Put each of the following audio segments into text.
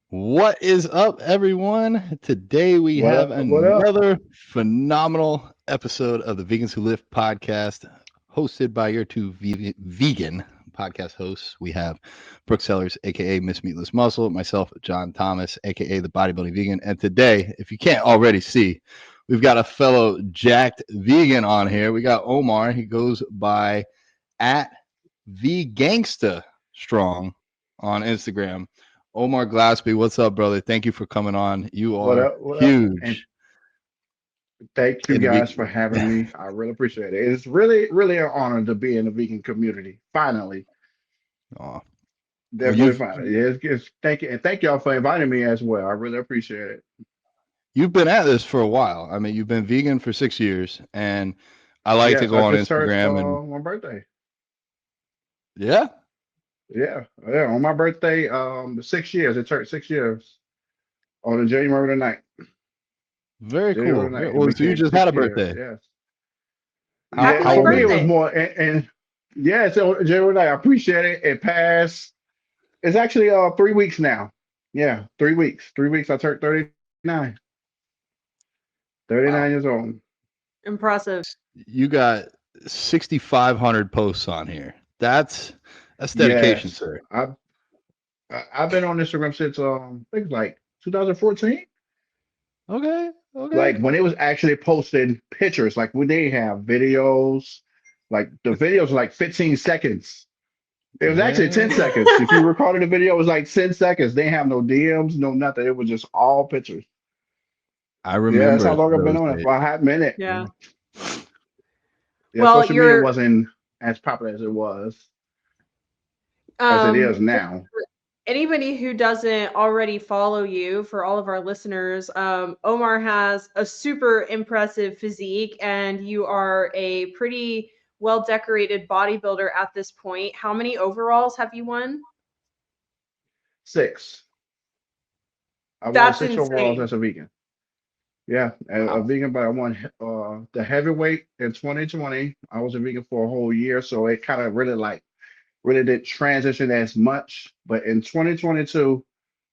What is up, everyone? Today we What have up? What up? another phenomenal episode of the Vegans Who Lift podcast, hosted by your two vegan podcast hosts. We have Brooke Sellers, aka Miss Meatless Muscle, myself, John Thomas, aka the Bodybuilding Vegan. And today, if you can't already see, we've got a fellow jacked vegan on here. We got Omar. He goes by at the Gangsta Strong on Instagram. Omar Glaspy, what's up, brother? Thank you for coming on. You What are up? What up? And huge thank you in the guys for vegan. having me. I really appreciate it. It's really an honor to be in the vegan community. Finally, Oh, well, definitely finally. Yeah, thank you and thank y'all for inviting me as well. I really appreciate it. you've been at this for a while. I mean, you've been vegan for 6 years, and I like to Yes, go I on just turned Instagram and my birthday. yeah, Yeah, on my birthday, 6 years. It turned 6 years on the January the 9th. very January cool. the 9th. It Well, so you became just had a 6 years. birthday. Yes. How Yeah, how Happy for old are me it you? was birthday. more and yeah, so January the 9th. I appreciate it. It passed. It's actually 3 weeks now. Yeah, 3 weeks. 3 weeks. I turned 39. 39 Wow, years old. Impressive. you got 6,500 posts on here. That's dedication, Yes. sir. I've been on Instagram since I think like 2014. Okay, okay. Like when it was actually posting pictures, like when they have videos, like the videos are like 15 seconds. It was actually 10 Yeah, seconds. If you recorded the video, it was like 10 seconds. They have no DMs, no nothing. It was just all pictures. I Yeah, that's how remember long I've been those on it days. for a hot minute. Yeah. Yeah, Well, social media you're wasn't as popular as it um is now. anybody who doesn't already follow you, for all of our listeners, Omar has a super impressive physique and you are a pretty well decorated bodybuilder at this point. How many overalls have you won? Six. I won That's six overalls insane. as a vegan. Yeah, a Wow. vegan, but I won the heavyweight in 2020. I was a vegan for a whole year, so it kind of really did transition as much. But in 2022,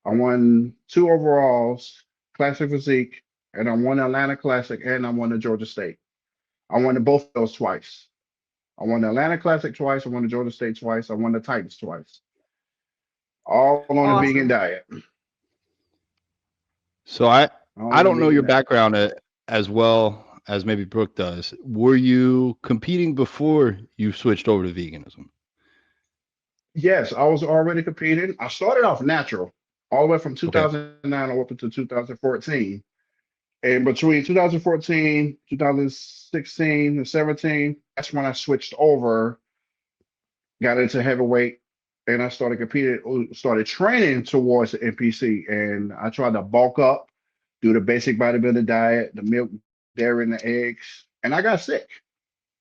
I won two overalls, classic physique, and I won the Atlanta Classic, and I won the Georgia State. I won both of those twice. I won the Atlanta Classic twice. I won the Georgia State twice. I won the Titans twice. All on a vegan Awesome. diet. So I All on a don't know your vegan diet. background as well as maybe Brooke does. Were you competing before you switched over to veganism? Yes, I was already competing. I started off natural, all the way from Okay. 2009 all up until 2014. And between 2014, 2016, and 17, that's when I switched over, got into heavyweight, and I started competing, started training towards the NPC. And I tried to bulk up, do the basic bodybuilding diet, the milk, dairy, and the eggs. And I got sick.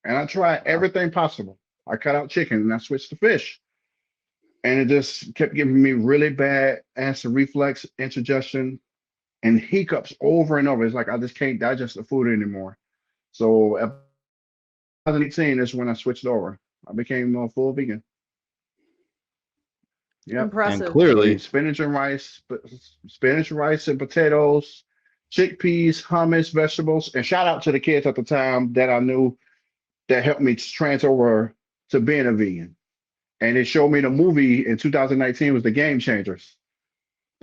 And I tried Wow. everything possible. I cut out chicken and I switched to fish. And it just kept giving me really bad acid reflux, indigestion, and hiccups over and over. It's like I just can't digest the food anymore. So about 2018 is when I switched over. I became a full vegan. Yep. And Impressive. So eat clearly, spinach, rice, and potatoes, chickpeas, hummus, vegetables, and shout out to the kids at the time that I knew that helped me trans over to being a vegan. And it showed me the movie in 2019 was The Game Changers.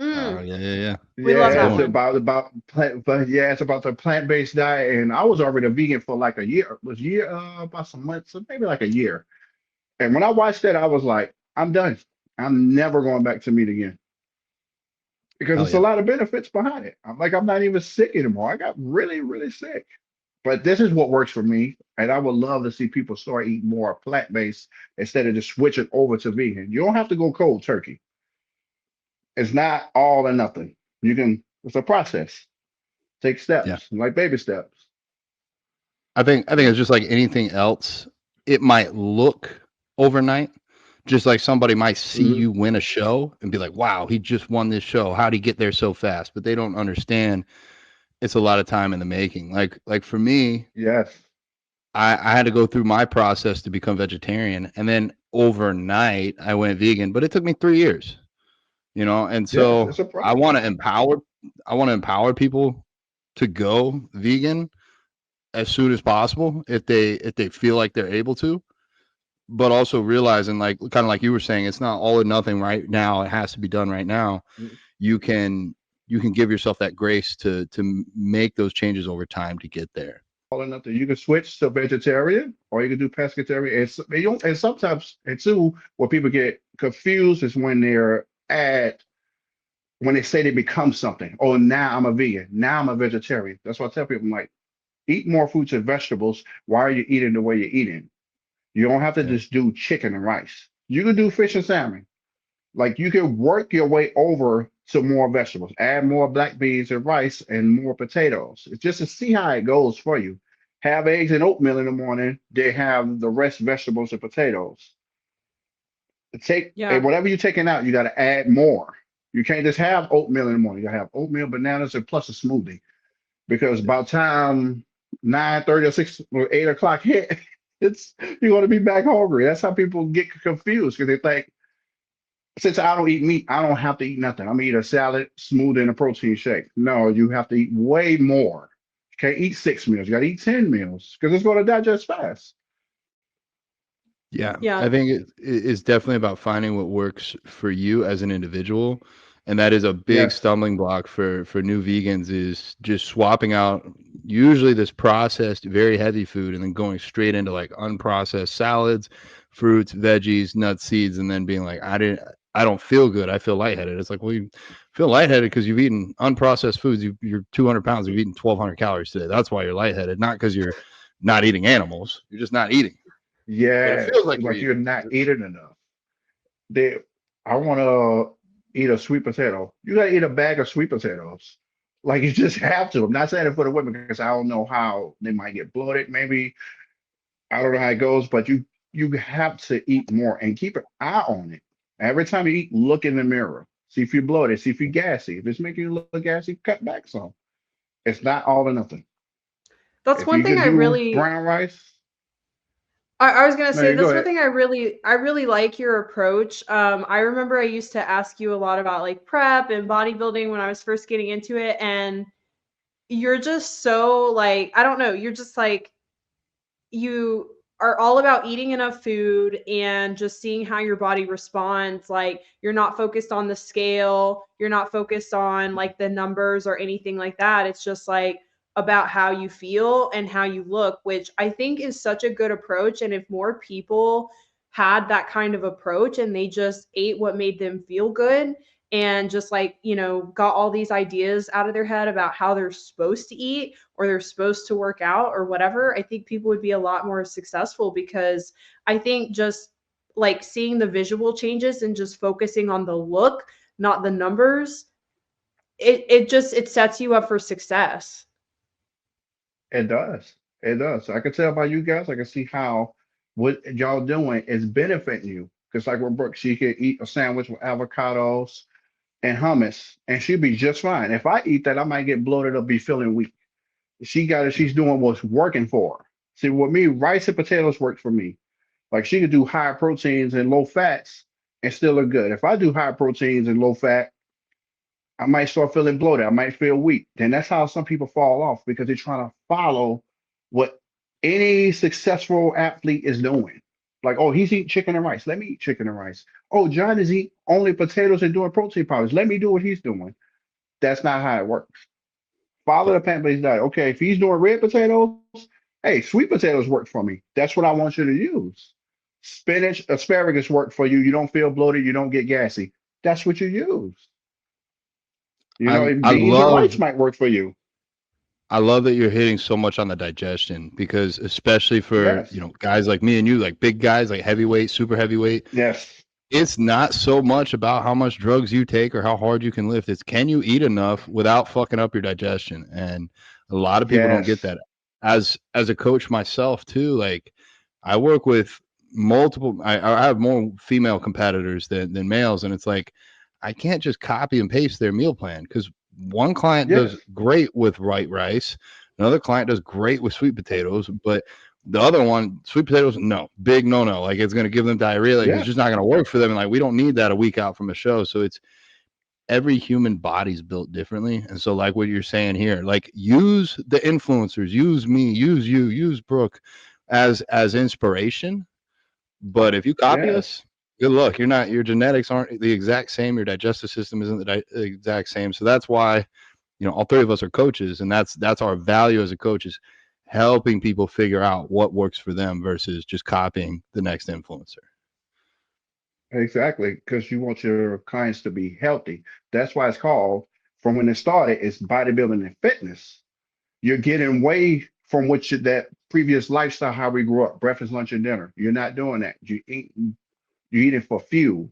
oh Mm, yeah, yeah, yeah. we That's a love good Yeah, that it's one. one. about plant, but yeah, it's about the plant-based diet. And I was already a vegan for like a year, about some months, so maybe like a year. And when I watched that, I was like, I'm done. I'm never going back to meat again because Hell there's a yeah. lot of benefits behind it. I'm like, I'm not even sick anymore. I got really sick. But this is what works for me, and I would love to see people start eating more plant-based instead of just switching over to vegan. You don't have to go cold turkey. It's not all or nothing. You can. It's a process. Take Yeah. steps, like baby steps. I think it's just like anything else. It might look overnight, just like somebody might see Hmm. you win a show and be like, "Wow, he just won this show. How'd he get there so fast?" But they don't understand it's a lot of time in the making. Like for me, Yes. I had to go through my process to become vegetarian, and then overnight I went vegan. But it took me 3 years. And Yes, so it's a I want to process. empower people to go vegan as soon as possible if they feel like they're able to, but also realizing, like, kind of like you were saying, it's not all or nothing right now. It has to be done right now. Mm, You can give yourself that grace to make those changes over time to get there. all or nothing. You can switch to vegetarian, or you can do pescatarian. And sometimes, and too, where people get confused is when they say they become something. Oh, now I'm a vegan. Now I'm a vegetarian. That's why I tell people, I'm like, eat more fruits and vegetables. Why are you eating the way you're eating? You don't have to Yeah. just do chicken and rice. You can do fish and salmon. Like you can work your way over to more vegetables, add more black beans and rice and more potatoes. It's just to see how it goes for you. Have eggs and oatmeal in the morning. They have the rest vegetables and potatoes. And Yeah. whatever you're taking out, you got to add more. You can't just have oatmeal in the morning. You got to have oatmeal, bananas, and plus a smoothie. Because Yeah. by the time 9:30 or 8 o'clock hit, it's you're gonna be back hungry. That's how people get confused because they think since I don't eat meat, I don't have to eat nothing. I'm gonna eat a salad, smoothie, and a protein shake. No, you have to eat way more. You can't eat 6 meals. You gotta eat 10 meals because it's gonna digest fast. Yeah, Yeah. I think it's definitely about finding what works for you as an individual, and that is a big Yes. stumbling block for new vegans is just swapping out usually this processed, very heavy food and then going straight into like unprocessed salads, fruits, veggies, nuts, seeds, and then being like, I don't feel good. I feel lightheaded. It's like, well, you feel lightheaded because you've eaten unprocessed foods. You're 200 pounds. You've eaten 1,200 calories today. That's why you're lightheaded, not because you're not eating animals. You're just not eating. But it feels Yes. like you're Like you're eating. not eating enough. They, I wanna eat a sweet potato. You gotta eat a bag of sweet potatoes. Like you just have to. I'm not saying it for the women because I don't know how they might get bloated. Maybe I don't know how it goes, but you have to eat more and keep an eye on it. Every time you eat, look in the mirror. See if you're bloated. See if you're gassy. If it's making you look gassy, cut back some. It's not all or nothing. That's If one you thing can I do really brown rice, I was gonna no, say you go that's one ahead. thing I really like your approach. I remember I used to ask you a lot about like prep and bodybuilding when I was first getting into it, and you're just so like I don't know, you're just like you are all about eating enough food and just seeing how your body responds. Like you're not focused on the scale, you're not focused on like the numbers or anything like that. It's just like about how you feel and how you look, which I think is such a good approach. And if more people had that kind of approach and they just ate what made them feel good and just like, got all these ideas out of their head about how they're supposed to eat or they're supposed to work out or whatever, I think people would be a lot more successful because I think just like seeing the visual changes and just focusing on the look, not the numbers, it sets you up for success. It does. It does. I can tell by you guys. I can see how what y'all doing is benefiting you. Because like with Brooke, she could eat a sandwich with avocados and hummus, and she'd be just fine. If I eat that, I might get bloated or be feeling weak. She got it. She's doing what's working for her. See, with me, rice and potatoes work for me. Like she could do high proteins and low fats and still look good. If I do high proteins and low fat, I might start feeling bloated. I might feel weak. Then that's how some people fall off because they're trying to follow what any successful athlete is doing. Like, oh, he's eating chicken and rice. Let me eat chicken and rice. Oh, John is eating only potatoes and doing protein powders. Let me do what he's doing. That's not how it works. Follow the plant-based diet. Okay, if he's doing red potatoes, hey, sweet potatoes work for me. That's what I want you to use. Spinach, asparagus work for you. You don't feel bloated. You don't get gassy. That's what you use. You know, I if I beans and love rice might work for you. I love that you're hitting so much on the digestion because especially for, Yes. guys like me and you, like big guys, like heavyweight, super heavyweight, Yes. it's not so much about how much drugs you take or how hard you can lift. It's can you eat enough without fucking up your digestion? And a lot of people don't get Yes. that. As a coach myself too, like I work with multiple I have more female competitors than males, and it's like I can't just copy and paste their meal plan because one client does Yes. great with white rice, another client does great with sweet potatoes, but the other one, sweet potatoes, no, big no. Like it's gonna give them diarrhea. Like it's Yes. just not gonna work for them. And like we don't need that a week out from a show. So it's every human body's built differently. And so like what you're saying here, like use the influencers, use me, use you, use Brooke as inspiration. But if you copy Yes, us, good luck. Your genetics aren't the exact same. Your digestive system isn't the exact same. So that's why, all three of us are coaches, and that's our value as a coach is helping people figure out what works for them versus just copying the next influencer. exactly. Because you want your clients to be healthy. That's why it's called, from when it started, it's bodybuilding and fitness. You're getting away from that previous lifestyle, how we grew up, breakfast, lunch, and dinner. You're not doing that. You eat it for fuel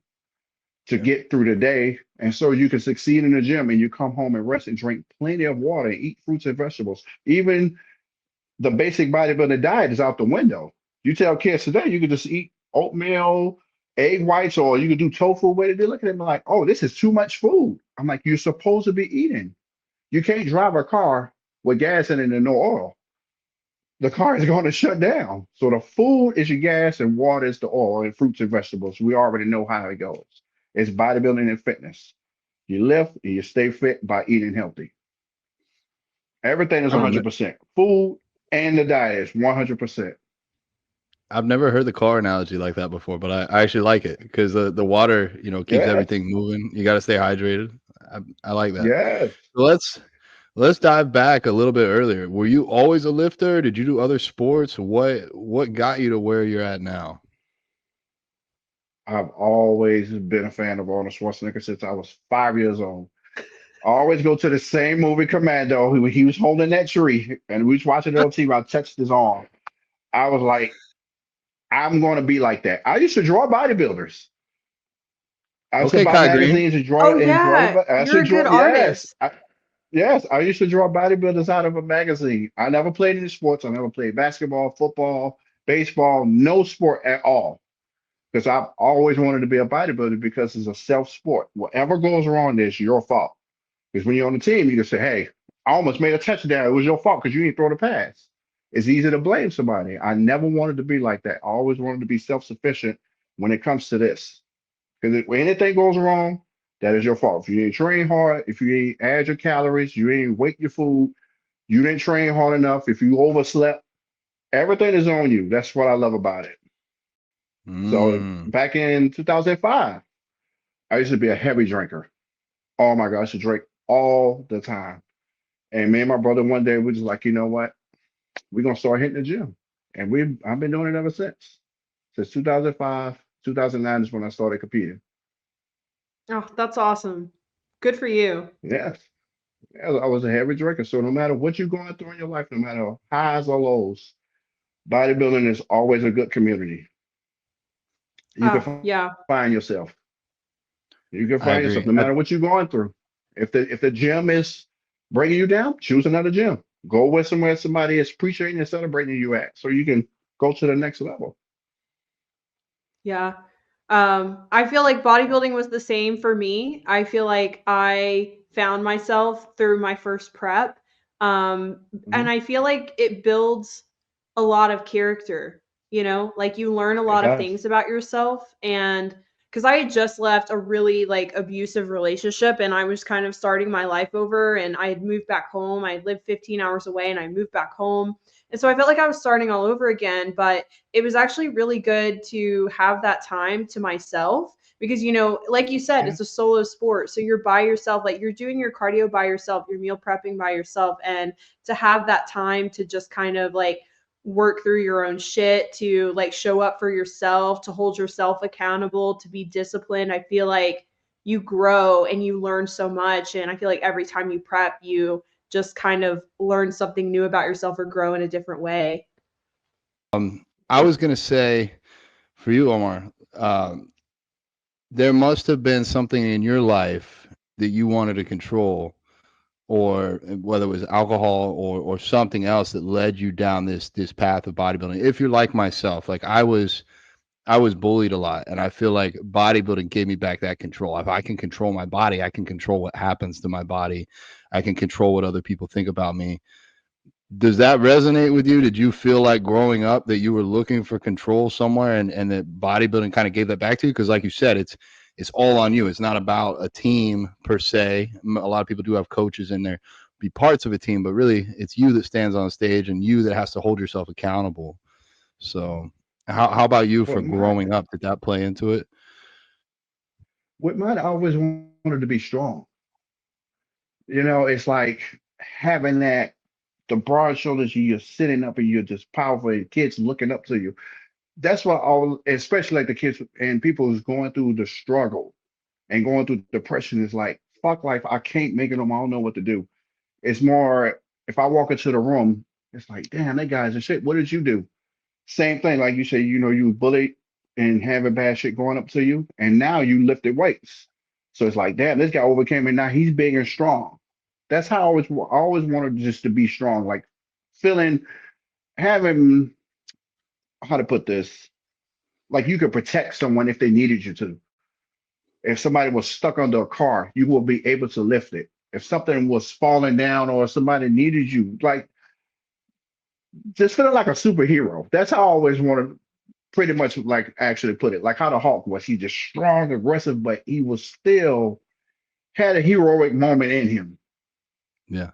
to Yeah. get through the day. And so you can succeed in the gym and you come home and rest and drink plenty of water and eat fruits and vegetables. Even the basic bodybuilding diet is out the window. You tell kids today you can just eat oatmeal, egg whites, or you can do tofu with it. They look at them like, oh, this is too much food. I'm like, you're supposed to be eating. You can't drive a car with gas in it and no oil. The car is going to shut down. So the food is your gas and water is the oil and fruits and vegetables. We already know how it goes. It's bodybuilding and fitness. You lift and you stay fit by eating healthy. Everything is I've, ne- 100%. Food and the diet is 100%. I've never heard the car analogy like that before, but I actually like it because the water, keeps Yes, everything moving. You got to stay hydrated. I like that. yes. So let's dive back a little bit earlier. Were you always a lifter? Did you do other sports? What got you to where you're at now? I've always been a fan of Arnold Schwarzenegger since I was 5 years old. I always go to the same movie, Commando. He was holding that tree, and we was watching it on TV. I touched his arm. I was like, I'm going to be like that. I used to draw bodybuilders. I used to Okay, buy Kai Green. magazines and Oh draw yeah, the. I used you're to a draw. good Yes, artist. yes. I used to draw bodybuilders out of a magazine. I never played any sports. I never played basketball, football, baseball, no sport at all. Because I've always wanted to be a bodybuilder because it's a self sport. Whatever goes wrong, it's your fault. Because when you're on the team, you can say, "Hey, I almost made a touchdown. It was your fault because you didn't throw the pass." It's easy to blame somebody. I never wanted to be like that. I always wanted to be self sufficient when it comes to this. Because when anything goes wrong, that is your fault. If you didn't train hard, if you didn't add your calories, you didn't weight your food, you didn't train hard enough, if you overslept, everything is on you. That's what I love about it. So Mm. back in 2005, I used to be a heavy drinker. Oh my gosh, I used to drink all the time. And me and my brother one day we just like, you know what? We're gonna start hitting the gym. And I've been doing it ever since. Since 2005, 2009 is when I started competing. Oh, that's awesome. Good for you. Yes. I was a heavy drinker. So no matter what you're going through in your life, no matter highs or lows, bodybuilding is always a good community. You can Oh, find yeah. yourself. You can I find yourself agree. no matter what you're going through. If the gym is bringing you down, choose another gym. Go where somebody is appreciating and celebrating you at, so you can go to the next level. Yeah. I feel like bodybuilding was the same for me. I feel like I found myself through my first prep. And Mhm. I feel like it builds a lot of character, like you learn a It lot of does. things about yourself. And because I had just left a really like abusive relationship and I was kind of starting my life over and I had moved back home. I lived 15 hours away and I moved back home. And so I felt like I was starting all over again. But it was actually really good to have that time to myself because like you said, Yeah. it's a solo sport, so you're by yourself, like you're doing your cardio by yourself, you're meal prepping by yourself, and to have that time to just kind of like work through your own shit, to like show up for yourself, to hold yourself accountable, to be disciplined. I feel like you grow and you learn so much, and I feel like every time you prep you just kind of learn something new about yourself or grow in a different way. I was gonna say for you, Omar, there must have been something in your life that you wanted to control, or whether it was alcohol or something else that led you down this path of bodybuilding. If you're like myself, like I was bullied a lot, and I feel like bodybuilding gave me back that control. If I can control my body, I can control what happens to my body. I can control what other people think about me. Does that resonate with you? Did you feel like growing up that you were looking for control somewhere, and that bodybuilding kind of gave that back to you? Because like you said, it's all on you. It's not about a team per se. A lot of people do have coaches in there, be parts of a team, but really it's you that stands on stage and you that has to hold yourself accountable. So how about you for With mine, growing up? Did that play into it? I always wanted to be strong. It's like having that the broad shoulders. You're sitting up and you're just powerful. And kids looking up to you. That's what all, especially like the kids and people who's going through the struggle and going through depression is like, fuck life. I can't make it on my own. I don't know what to do. It's more if I walk into the room, it's like, damn, that guy's a shit. What did you do? Same thing, like you say, you were bullied and having bad shit going up to you, and now you lifted weights. So it's like, damn, this guy overcame it. Now he's big and strong. That's how I always wanted just to be strong, like feeling, having, how to put this, like you could protect someone if they needed you to. If somebody was stuck under a car, you will be able to lift it. If something was falling down or somebody needed you, like just feeling like a superhero. That's how I always wanted to pretty much like actually put it. Like how the Hulk was. He just strong, aggressive, but he was still had a heroic moment in him. Yeah.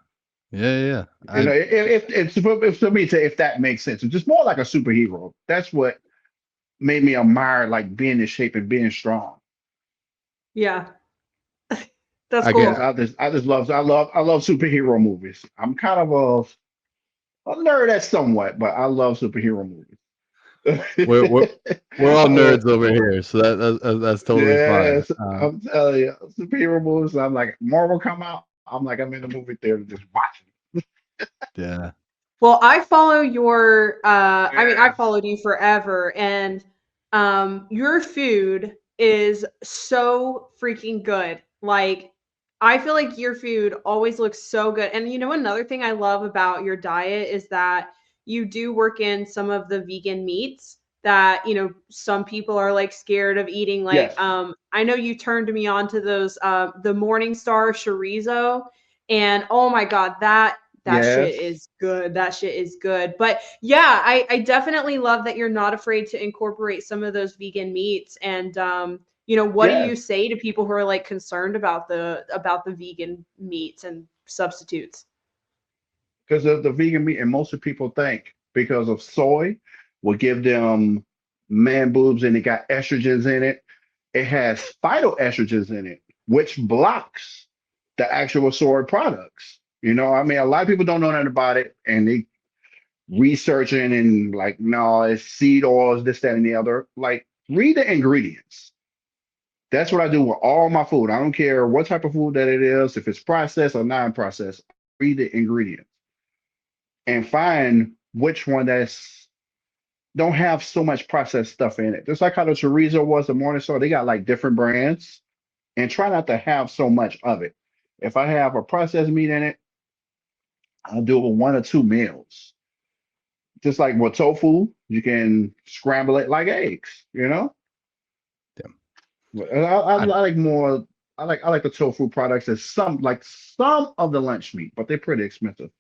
Yeah. If to me, if that makes sense, it's just more like a superhero. That's what made me admire like being in shape and being strong. Yeah. That's I cool. guess I love superhero movies. I'm kind of a nerd at somewhat, but I love superhero movies. we're all nerds over here, so that's totally fine. Yes, I'm telling you, superhero movies. I'm like, Marvel come out. I'm in the movie theater just watching. Yeah. Well, I follow your I mean, I Yes. followed you forever, and your food is so freaking good. Like I feel like your food always looks so good. And another thing I love about your diet is that you do work in some of the vegan meats that, some people are like scared of eating. Like Yes. I know you turned me on to those the Morningstar chorizo, and oh my god, that shit Yes. is good. That shit is good. But yeah, I definitely love that you're not afraid to incorporate some of those vegan meats. And what do you Yes. say to people who are like concerned about the vegan meats and substitutes? Because of the vegan meat, and most of people think because of soy will give them man boobs and it got estrogens in it. It has phytoestrogens in it, which blocks the actual soy products. A lot of people don't know nothing about it, and they researching and like, no, it's seed oils, this, that, and the other. Like, read the ingredients. That's what I do with all my food. I don't care what type of food that it is, if it's processed or non-processed. Read the ingredients and find which one that's don't have so much processed stuff in it. Just like how the chorizo was the morning store, they got like different brands, and try not to have so much of it. If I have a processed meat in it, I'll do it with 1 or 2 meals. Just like with tofu, you can scramble it like eggs. Yeah. I I, like more. I like the tofu products as some of the lunch meat, but they're pretty expensive.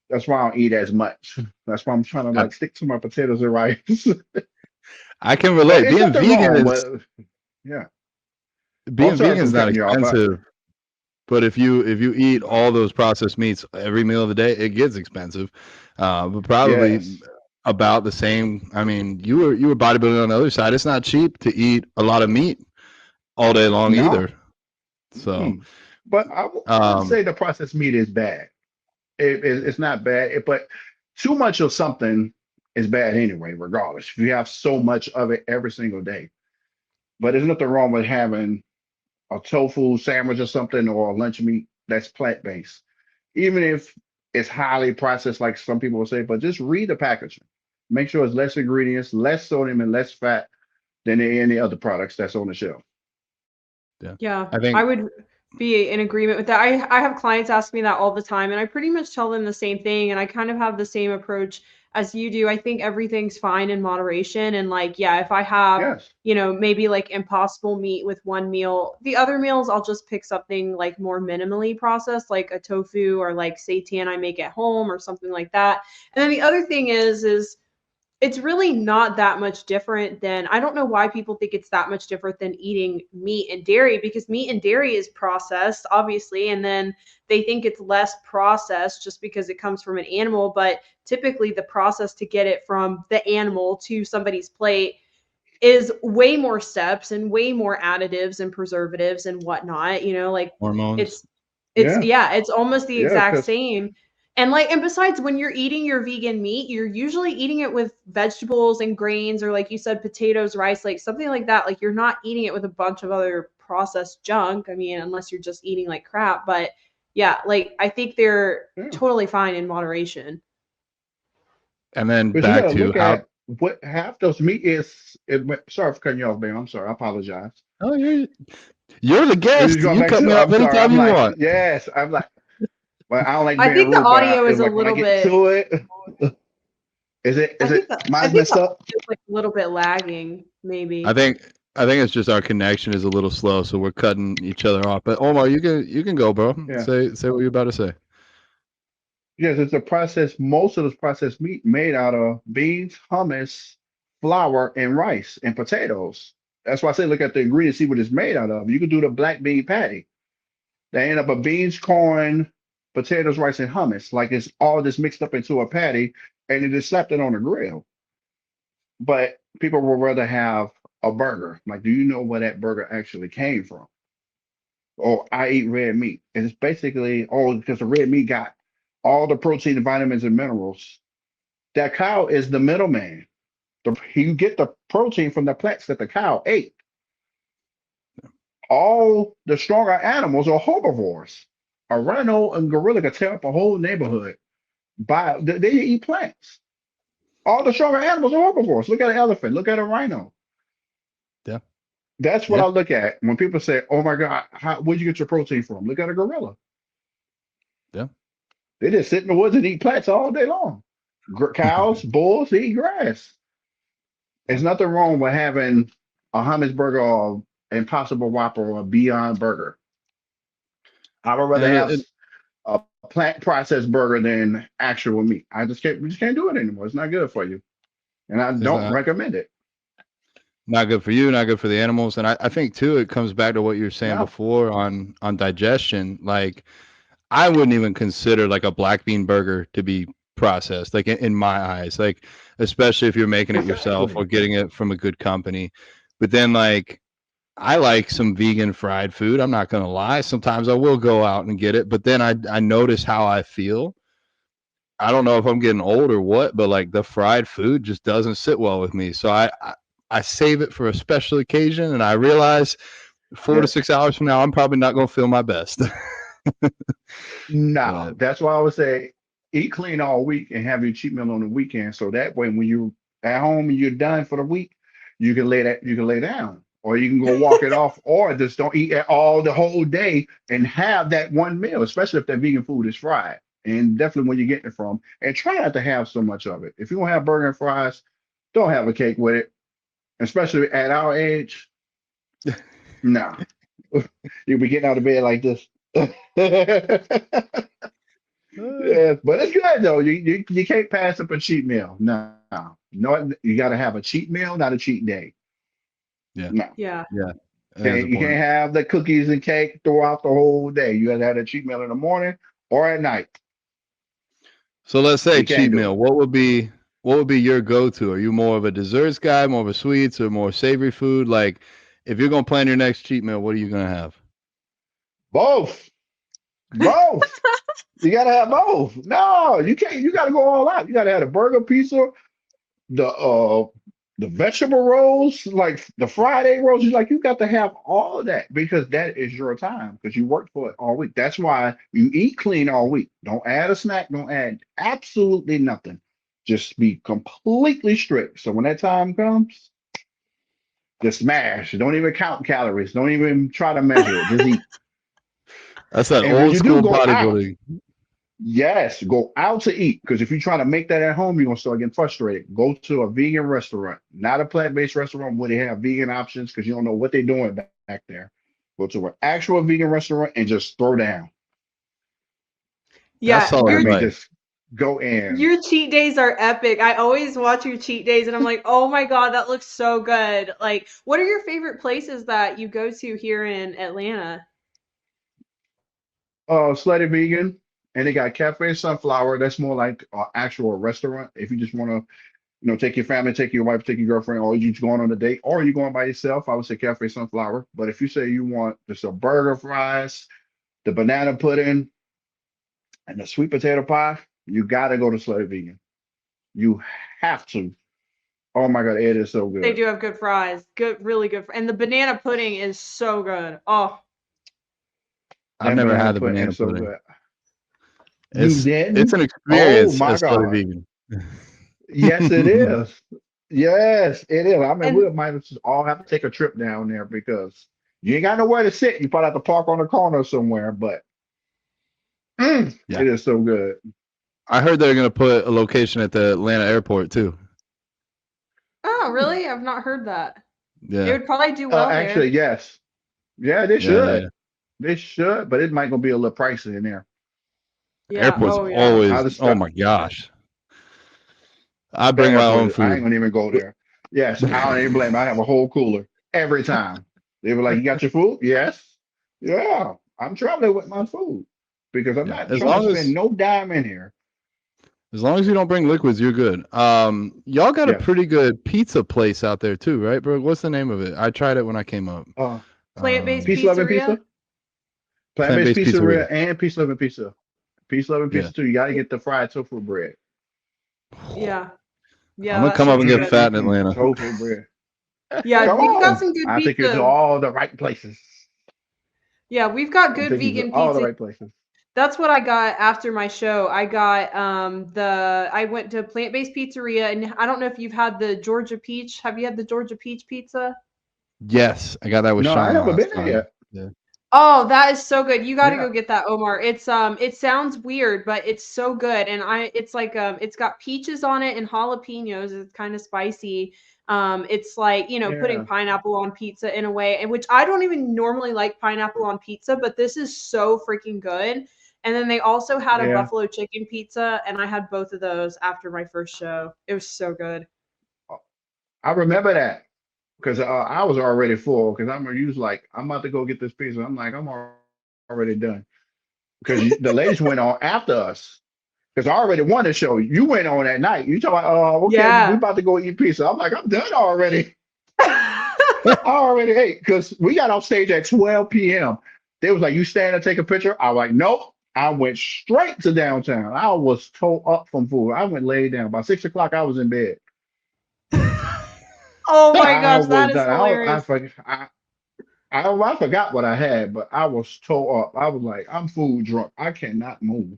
That's why I don't eat as much. That's why I'm trying to I like stick to my potatoes and rice. I can But relate. it's Being nothing vegan wrong. is But yeah. Oh, being sorry vegan for is not cutting you off. expensive, but if you eat all those processed meats every meal of the day, it gets expensive. But probably Yes. about the same. I mean, you were bodybuilding on the other side. It's not cheap to eat a lot of meat all day long No. either. So, Mm-mm. But I wouldn't um, say the processed meat is bad. It's not bad. But too much of something is bad anyway, regardless. If you have so much of it every single day. But there's nothing wrong with having a tofu sandwich or something or a lunch meat that's plant-based. Even if it's highly processed, like some people will say, but just read the packaging. Make sure it's less ingredients, less sodium, and less fat than any other products that's on the shelf. yeah, Yeah, I I think would be in agreement with that. I have clients ask me that all the time, and I pretty much tell them the same thing, and I kind of have the same approach as you do. I think everything's fine in moderation, and like, yeah, if I have, Yes. maybe like impossible meat with one meal, the other meals I'll just pick something like more minimally processed, like a tofu or like seitan I make at home or something like that. And then the other thing is it's really not that much different than, I don't know why people think it's that much different than eating meat and dairy, because meat and dairy is processed, obviously, and then they think it's less processed just because it comes from an animal, but typically the process to get it from the animal to somebody's plate is way more steps and way more additives and preservatives and whatnot, like Hormones. it's Yeah, it's almost the yeah, exact because same. And besides, when you're eating your vegan meat, you're usually eating it with vegetables and grains, or like you said, potatoes, rice, like something like that. Like you're not eating it with a bunch of other processed junk. I mean, unless you're just eating like crap. But yeah, like I think they're yeah. totally fine in moderation. And then But you back got to to look how. at what half those meat is. Sorry for cutting you off, man. I'm sorry. I apologize. Oh, you're the We're guest. just going You back cut to. me off I'm sorry. anytime I'm you like, want. yes. I'm like, well, I don't like I being think the rude, but audio is it's a like when I little get bit. to it, is it I mine's think the messed up? audio is like a little bit lagging, I maybe. think I think it's just our connection is a little slow, so we're cutting each other off. But Omar, you can go, bro. Yeah. Say what you're about to say. Yes, it's a process. Most of this processed meat made out of beans, hummus, flour, and rice and potatoes. That's why I say look at the ingredients, see what it's made out of. You could do the black bean patty. They end up with beans, corn, potatoes, rice, and hummus. Like it's all just mixed up into a patty, and they just slapped it on the grill. But people would rather have a burger. Like, do you know where that burger actually came from? Or I eat red meat. And it's basically, oh, because the red meat got all the protein, vitamins, and minerals. That cow is the middleman. You get the protein from the plants that the cow ate. All the stronger animals are herbivores. A rhino and gorilla could tear up a whole neighborhood. They eat plants. All the stronger animals are herbivores. Look at an elephant. Look at a rhino. Yeah, That's what yeah, I look at when people say, "Oh my God, where'd you get your protein from?" Look at a gorilla. yeah. They just sit in the woods and eat plants all day long. Cows, bulls, they eat grass. There's Yeah. nothing wrong with having a hummus burger or Impossible Whopper or a Beyond Burger. I would rather And have a plant processed burger than actual meat. We just can't do it anymore. It's not good for you, and I it's don't recommend it. not good for you, not good for the animals. And I think too, it comes back to what you were saying No, before on digestion. Like I wouldn't even consider like a black bean burger to be processed, like in my eyes, like especially if you're making it yourself or exactly. getting it from a good company. But then like I like some vegan fried food. I'm not gonna lie. Sometimes I will go out and get it, but then I notice how I feel. I don't know if I'm getting old or what, but like the fried food just doesn't sit well with me. So I save it for a special occasion, and I realize 4 to 6 hours from now, I'm probably not gonna feel my best. No, But that's why I would say eat clean all week and have your cheat meal on the weekend. So that way, when you at home and you're done for the week, you can lay down, or you can go walk it off, or just don't eat at all the whole day and have that one meal, especially if that vegan food is fried. And definitely when you're getting it from, and try not to have so much of it. If you don't have burger and fries, don't have a cake with it, especially at our age. No, you'll be getting out of bed like this. Yeah, but it's good though. You can't pass up a cheat meal. No, no, you got to have a cheat meal, not a cheat day. yeah, No, Yeah. yeah, that's you can't important. have the cookies and cake throughout the whole day. You got to have a cheat meal in the morning or at night. So let's say You can't cheat do meal. it. What would be your go-to? Are you more of a desserts guy, more of a sweets, or more savory food? Like, if you're gonna plan your next cheat meal, what are you gonna have? Both, both. You got to have both. No, you can't. You got to go all out. You got to have a burger, pizza, the vegetable rolls, like the fried egg rolls, you got to have all of that because that is your time because you worked for it all week. That's why you eat clean all week. Don't add a snack, don't add absolutely nothing. Just be completely strict. So when that time comes, just smash. Don't even count calories. Don't even try to measure it. Just eat. That's that And when old you do school go out, bodybuilding. yes, go out to eat because if you try to make that at home, you're gonna start getting frustrated. Go to a vegan restaurant, not a plant-based restaurant where they have vegan options because you don't know what they're doing back there. Go to an actual vegan restaurant and just throw down. That's Yeah, solid I you're mean, advice. just go in. Your cheat days are epic. I always watch your cheat days and I'm like, oh my God, that looks so good. Like, what are your favorite places that you go to here in Atlanta? Slutty Vegan, and they got Cafe Sunflower. That's more like an actual restaurant. If you just want to, take your family, take your wife, take your girlfriend, or you just going on a date, or you going by yourself, I would say Cafe Sunflower. But if you say you want just a burger, fries, the banana pudding, and the sweet potato pie, you gotta go to Slutty Vegan. You have to. Oh my God, it is so They good. do have good fries. Good, really good. And the banana pudding is so good. Oh, I've That never banana had the pudding banana is so pudding. good. You It's an didn't? Oh experience my as Slutty God. Vegan. Yes, it is. Yes, it is. I mean, and we might just all have to take a trip down there because you ain't got nowhere to sit. You probably have to park on the corner somewhere, but Yeah. it is so good. I heard they're gonna put a location at the Atlanta airport too. oh, really? I've not heard that. It Yeah. would probably do well Actually, there. yes. Yeah, they Yeah, should. yeah. They should, but it might gonna be a little pricey in there. Yeah. Airport's Oh, yeah. I always, just oh my gosh. I The bring my airport own is, I ain't food. gonna even go there. Yes, I don't even blame. I have a whole cooler every time. They were like, "You got your food?" Yes. Yeah, I'm traveling with my food because I'm Yeah. not trying to spend no dime in here. As long as you don't bring liquids, you're good. Y'all got a Yes. pretty good pizza place out there too, right, bro? What's the name of it? I tried it when I came up. Uh, Plant-based Peace Loving pizzeria? Pizza, Plant-Based Plant-based pizzeria. Pizzeria, and Peace Loving Pizza. Peace Loving Yeah. Pizza too. You got to get the fried tofu bread. Yeah. I'm Yeah, gonna that come shit up is and get good. fat in Atlanta. Tofu bread. Yeah, Come we've got on. some good I think you're to pizza. all the right places. Yeah, we've got I'm good taking you to vegan all the pizza. right places. That's what I got after my show. I got I went to Plant-Based Pizzeria, and I don't know if you've had the Georgia Peach. Have you had the Georgia Peach pizza? Yes, I got that with No, I Sean haven't last been there time. yet. Yeah. Oh, that is so good. You got to Yeah, go get that, Omar. It sounds weird, but it's so good. And it's like it's got peaches on it and jalapenos. It's kind of spicy. It's like, putting yeah, pineapple on pizza in a way, and which I don't even normally like pineapple on pizza, but this is so freaking good. And then they also had a yeah. buffalo chicken pizza, and I had both of those after my first show. It was so good. I remember that because I was already full because I'm usually like, I'm about to go get this pizza. I'm like, I'm already done because the ladies went on after us because I already won the show. You went on that night. You talking about, okay, we Yeah. about to go eat pizza. I'm like, I'm done already. I already ate because we got off stage at 12 p.m. They was like, you stand and take a picture? I was like, nope. I went straight to downtown. I was tore up from food. I went laid down. By 6 o'clock, I was in bed. Oh my I gosh, was that is done. hilarious. I forgot what I had, but I was tore up. I was like, I'm food drunk. I cannot move.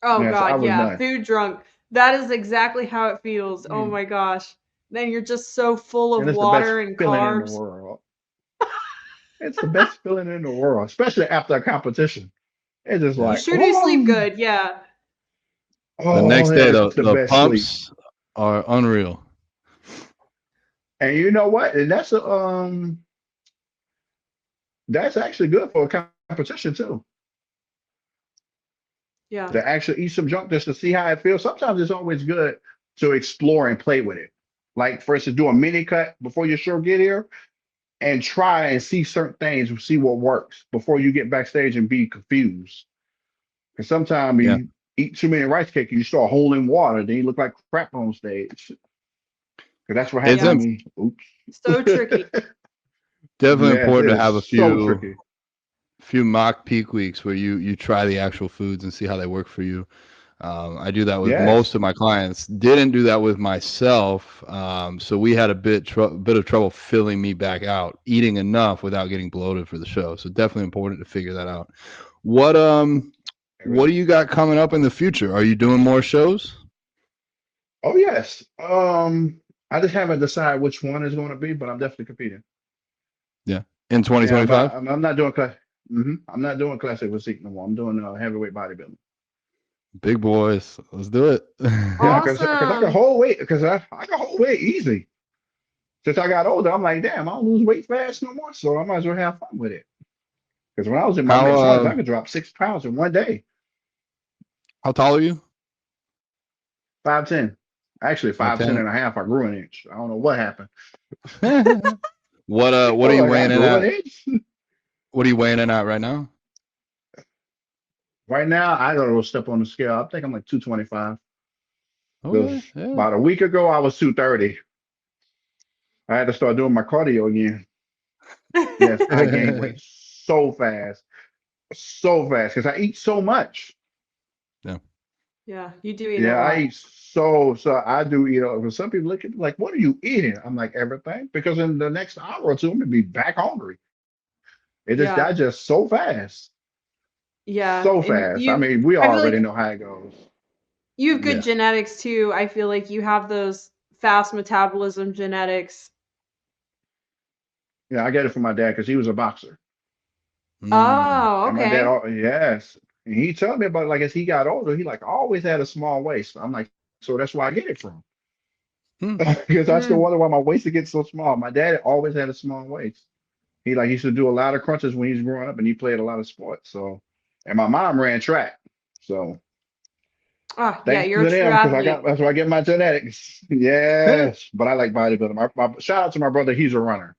Oh Yes, I God, was yeah, done. food drunk. That is exactly how it feels. Oh Mm. my gosh. Then you're just so full of And it's the best water and feeling in the carbs. world. It's the best feeling in the world, especially after a competition. It's just You Yeah. like, sure do sleep oh, good. Yeah. The oh, next that day, is the the the best sleep. pumps are unreal. And you know what? And that's actually good for a competition too. Yeah. To actually eat some junk just to see how it feels. Sometimes it's always good to explore and play with it. Like for instance, do a mini cut before your show get here and try and see certain things, see what works before you get backstage and be confused. Because sometimes Yeah. you eat too many rice cakes and you start holding water, then you look like crap on stage. Because that's what It's happened to Yeah. me. So tricky. Oops. definitely Yes, important it to is have a so few tricky. mock peak weeks where you try the actual foods and see how they work for you. I do that with most Yes. of my clients. Didn't do that with myself. So we had a bit of trouble filling me back out, eating enough without getting bloated for the show. So definitely important to figure that out. What what do you got coming up in the future? Are you doing more shows? Oh yes. I just haven't decided which one is going to be, but I'm definitely competing. Yeah. In Yeah, but 2025? I'm not doing class. I'm not doing classic physique no more. I'm doing heavyweight bodybuilding. Big boys. Let's do it. Yeah, because I can Awesome. hold weight because I can hold weight easy. Since I got older, I'm like, damn, I don't lose weight fast no more, so I might as well have fun with it. Because when I was in my How mid 20s, I could drop 6 pounds in one day. how tall are you? 5'10". Actually, 5'10" 5'10"? and a half. I grew an inch. I don't know what happened. What I are was you like, I weighing in grew an at? inch. What are you weighing in at right now? Right now, I gotta go step on the scale. I think I'm like 225. Because Okay, yeah. about a week ago, I was 230. I had to start doing my cardio again. Yes, I gained weight so fast because I eat so much. Yeah. Yeah, you do eat a Yeah, I lot. eat so I do eat. For some people look at me like, what are you eating? I'm like everything because in the next hour or two, I'm gonna be back hungry. It just Yeah, digests so fast, yeah, so and fast. I mean, we I feel already like know how it goes. you have good Yeah. genetics too. I feel like you have those fast metabolism genetics. Yeah, I get it from my dad because he was a boxer, Mm. Oh, and my dad, okay. yes, and he told me about it, like as he got older, he like always had a small waist. I'm like, so that's where I get it from. Hmm. Because I still Mm. wonder why my waist gets so small. My dad always had a small waist. He like he used to do a lot of crunches when he was growing up, and he played a lot of sports. So, and my mom ran track. So Ah, yeah, thanks you're a to true them, because I athlete. got that's where I get my genetics. Yes, but I like bodybuilding. Shout out to my brother. He's a runner.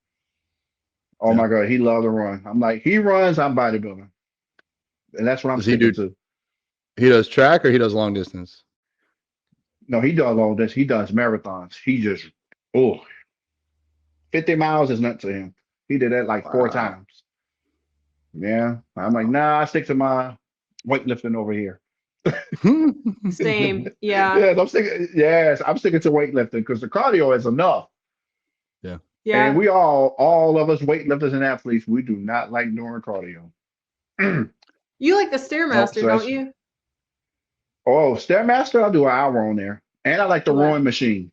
Oh Yeah. my God, he loves to run. I'm like he runs. I'm bodybuilding, and that's what I'm Does he sticking do? to. He does track or he does long distance? No, he does all this. He does marathons. He just oh 50 miles is nothing to him. He did that like four Wow. times. Yeah, I'm like nah. I stick to my weightlifting over here. Same. Yeah. I'm sticking to weightlifting because the cardio is enough. Yeah. And Yeah. we all of us weightlifters and athletes, we do not like doing cardio. You like the Nope. Stairmaster, So don't that's you? Stairmaster, I'll do an hour on there. And I like the Okay. rowing machine.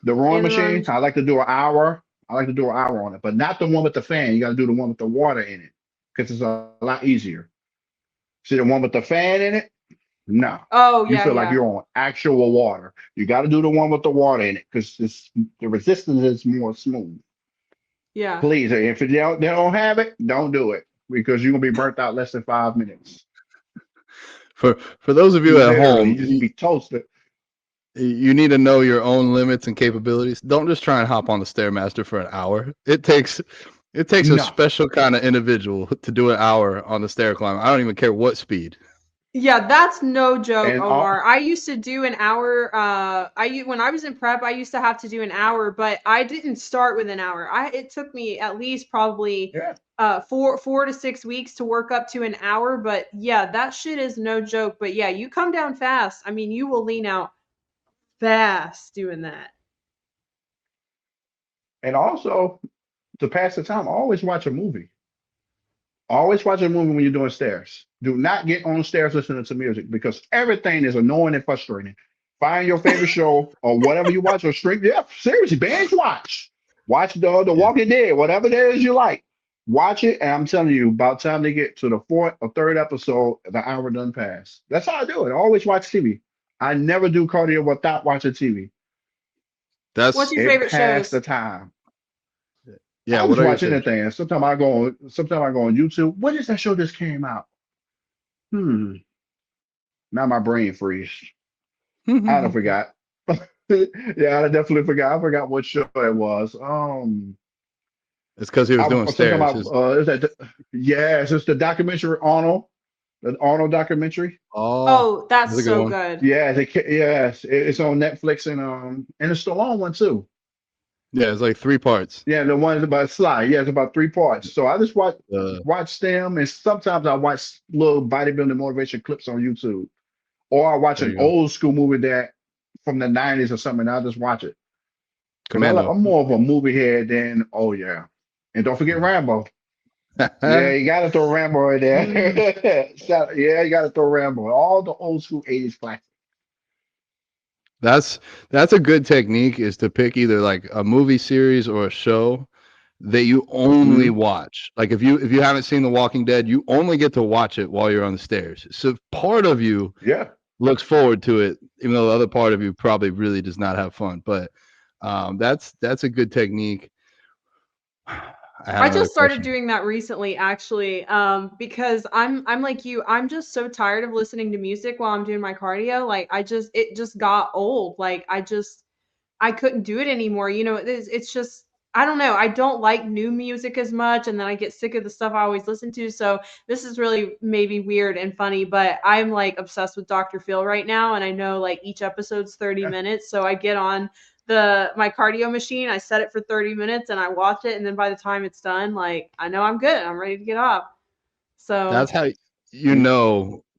The rowing And the rowing machine, I machine. like to do an hour. I like to do an hour on it, but not the one with the fan. You got to do the one with the water in it because it's a lot easier. See the one with the fan in it? No. Oh, You yeah, feel like yeah. you're on actual water. You got to do the one with the water in it because the resistance is more smooth. Yeah. Please, if they don't have it, don't do it because you're gonna be burnt out less than 5 minutes. For those of you at Literally, home, you just be toasted. you need to know your own limits and capabilities. Don't just try and hop on the Stairmaster for an hour. It takes a No, special kind of individual to do an hour on the stair climb. I don't even care what speed. Yeah, that's no joke, and Omar. I used to do an hour. When I was in prep, I used to have to do an hour, but I didn't start with an hour. It took me at least probably yeah, 4 to 6 weeks to work up to an hour. But yeah, that shit is no joke. But yeah, you come down fast. I mean, you will lean out fast doing that. and also to pass the time, always watch a movie. Always watch a movie when you're doing stairs. Do not get on stairs listening to music because everything is annoying and frustrating. Find your favorite show or whatever you watch or stream. Yeah, seriously, binge watch. Watch the Yeah. Walking Dead, whatever it is you like. Watch it, and I'm telling you, about time they get to the fourth or third episode, the hour done pass. That's how I do it. I always watch TV. I never do cardio without watching TV. What's That's your It favorite passed the shows? time. yeah. I What just are your watch favorite anything. Sometimes I go on YouTube. What is that show just came out? Hmm. Now my brain freeze. I don't shows? forgot. Yeah, I definitely forgot. I forgot what show it was. It's because he was I doing was talking stairs. about is that yes, it's the documentary Arnold, the Arnold documentary. Oh, Oh, that's that's a good so one. good. Yeah, it's on Netflix and it's the long one too. Yeah, it's like 3 parts. Yeah, the one is about Sly. Yeah, it's about three parts. So I just Uh, watch them, and sometimes I watch little bodybuilding motivation clips on YouTube, or I watch there an you go. old school movie that from the '90s or something. And I just watch it because Commando. I'm more of a movie head than oh yeah, and don't forget Rambo. Yeah, you gotta throw Rambo in there. Yeah, you gotta throw Rambo. All the old school '80s classics. that's that's a good technique is to pick either like a movie series or a show that you only Hmm. watch. Like if you haven't seen The Walking Dead, you only get to watch it while you're on the stairs. So part of you Yeah, looks forward to it, even though the other part of you probably really does not have fun. But that's a good technique. I had I another just started question. doing that recently, actually, because I'm like you. I'm just so tired of listening to music while I'm doing my cardio. Like it just got old. Like I couldn't do it anymore. You know, it's just I don't know. I don't like new music as much, and then I get sick of the stuff I always listen to. So this is really maybe weird and funny, but I'm like obsessed with Dr. Phil right now, and I know like each episode's 30 minutes, so I get on my cardio machine, I set it for 30 minutes, and I watch it, and then by the time it's done, like I know I'm good. I'm ready to get off. That's So how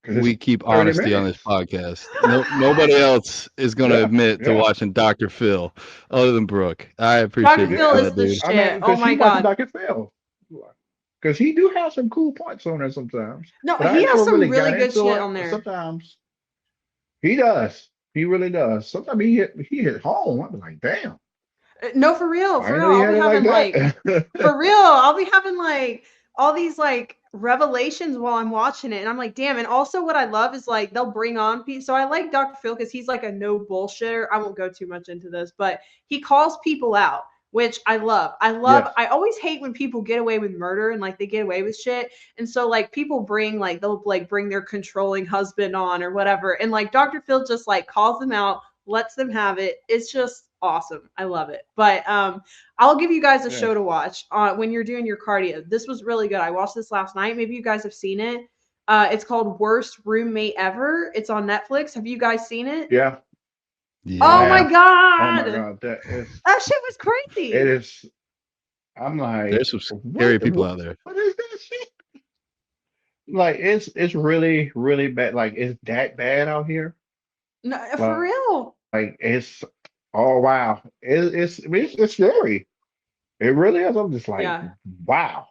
Because it's we keep 30 honesty on this minutes. podcast. Nobody else is going to Yeah, admit to yeah, watching Dr. Phil other than Brooke. I appreciate Dr. you Phil for yeah. is that, the dude. I mean, shit. Oh because my she watches god. Dr. Phil. Because he do have some cool points on there sometimes. No, But I he has never some really really got good into shit it. on But there. sometimes he does. He really does. Sometimes he hit home. I'm like, damn. No, for real, I for didn't real. know he I'll had be it like having like that. for real, I'll be having like all these like revelations while I'm watching it. And I'm like, damn. And also what I love is like they'll bring on people. So I like Dr. Phil because he's like a no bullshitter. I won't go too much into this, but he calls people out, which I love. Yes. I always hate when people get away with murder and like they get away with shit. And so like people they'll like bring their controlling husband on or whatever. And like Dr. Phil just like calls them out, lets them have it. It's just awesome. I love it. But I'll give you guys a Yes. show to watch when you're doing your cardio. This was really good. I watched this last night. Maybe you guys have seen it. It's called Worst Roommate Ever. It's on Netflix. Have you guys seen it? Yeah, I Oh my Yeah. have. Oh my god, God. that shit was It crazy. is. I'm like, There's some scary people out there. what is that shit? Like, it's really, really bad. Like, it's that bad out here. No, for Like, real. it's, oh wow. It's scary. It really is. I'm just like, Yeah, wow.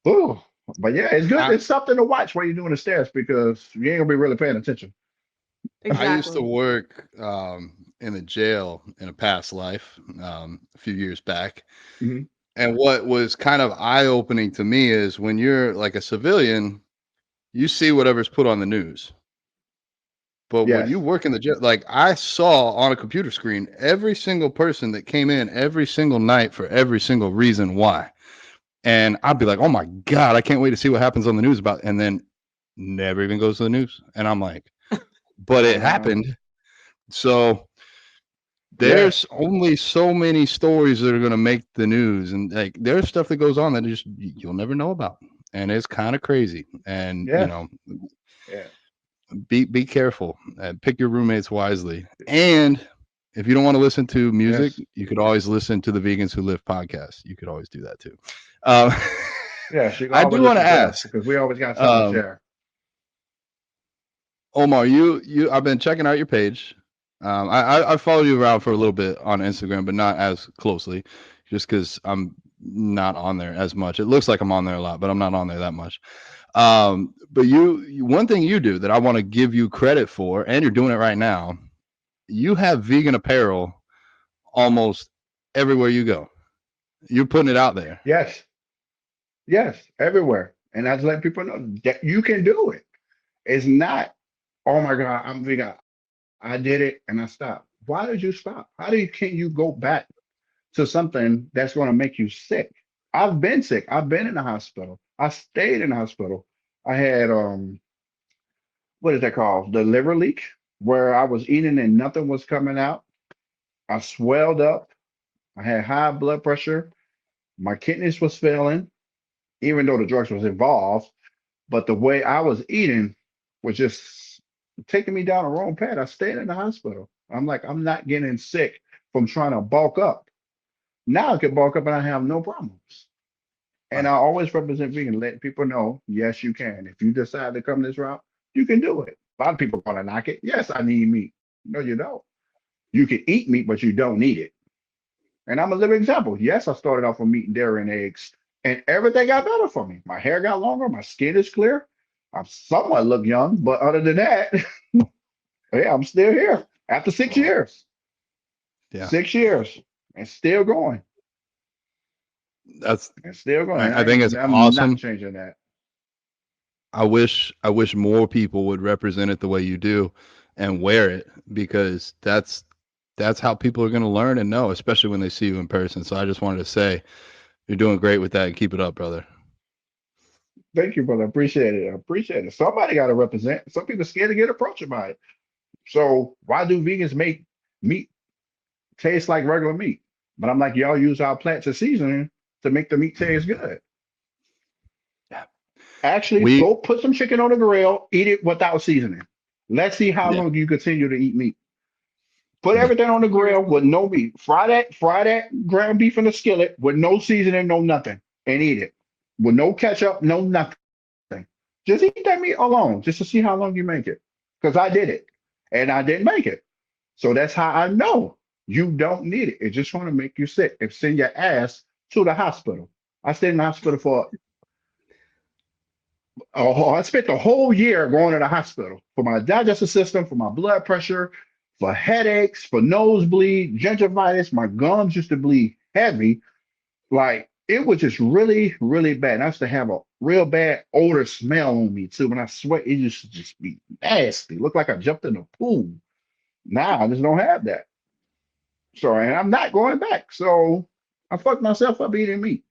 Ooh. But yeah, it's good. I, It's something to watch while you're doing the stairs because you ain't gonna be really paying attention. I used to exactly. work in a jail in a past life a few years back. Hmm. And what was kind of eye opening to me is when you're like a civilian, you see whatever's put on the news. But when Yes. you work in the jail, like I saw on a computer screen every single person that came in every single night for every single reason why. And I'd be like, oh my God, I can't wait to see what happens on the news about. And then never even goes to the news. And I'm like, but I it know. happened. So Yes. there's only so many stories that are going to make the news. And like there's stuff that goes on that just you'll never know about. And it's kind of crazy. And, Yes. Yeah. be careful and pick your roommates wisely. And if you don't want to listen to music, Yes. you could always listen to the Vegans Who Live podcast. You could always do that too. Um, Yes. You can I do always want to listen to us ask, because we always got something to um, share. Omar, I've been checking out your page. I followed you around for a little bit on Instagram, but not as closely, just because I'm not on there as much. It looks like I'm on there a lot, but I'm not on there that much. But one thing you do that I want to give you credit for, and you're doing it right now, you have vegan apparel almost everywhere you go. You're putting it out there. Yes. Yes. Everywhere. And I just let people know that you can do it. It's not, oh my God, I'm vegan. I did it and I stopped. Why did you stop? Can't you go back to something that's going to make you sick? I've been sick. I've been in the hospital. I stayed in the hospital. I had what is that called? The liver leak, where I was eating and nothing was coming out. I swelled up. I had high blood pressure. My kidneys was failing, even though the drugs was involved. But the way I was eating was just taking me down the wrong path. I stayed in the hospital. I'm like, I'm not getting sick from trying to bulk up. Now I can bulk up and I have no problems. And I Right. always represent vegan, letting people know, yes, you can. If you decide to come this route, you can do it. A lot of people want to knock it. Yes, I need meat. No, you don't. You can eat meat, but you don't need it. And I'm a living example. Yes, I started off with meat and dairy and eggs, and everything got better for me. My hair got longer, my skin is clear. I somewhat look young, but other than that, yeah, I'm still here after 6 years. Yeah. 6 years and still going That's and still going. I think it's I'm not awesome. changing that. I wish more people would represent it the way you do and wear it because that's how people are going to learn and know, especially when they see you in person. So I just wanted to say You're doing great with that. Keep it up, brother. Thank you, brother. Appreciate it. I appreciate it. Somebody got to represent. Some people scared to get approached about it. So why do vegans make meat taste like regular meat? But I'm like, y'all use our plants as seasoning to make the meat taste good. Yeah. Actually, go put some chicken on the grill, eat it without seasoning. Let's see how long you continue to eat meat. Put everything on the grill with no meat. Fry that ground beef in the skillet with no seasoning, no nothing, and eat it with no ketchup, no nothing. Just eat that meat alone, just to see how long you make it. Because I did it, and I didn't make it. So that's how I know you don't need it. It's just going to make you sick and send your ass to the hospital. I stayed in the hospital for. Oh, I spent the whole year going to the hospital for my digestive system, for my blood pressure, for headaches, for nosebleed, gingivitis. My gums used to bleed heavy. Like it was just really, really bad. And I used to have a real bad odor smell on me too. When I sweat, it used to just be nasty. Looked like I jumped in a pool. Now I just don't have that. So, and I'm not going back. So I fucked myself up eating meat.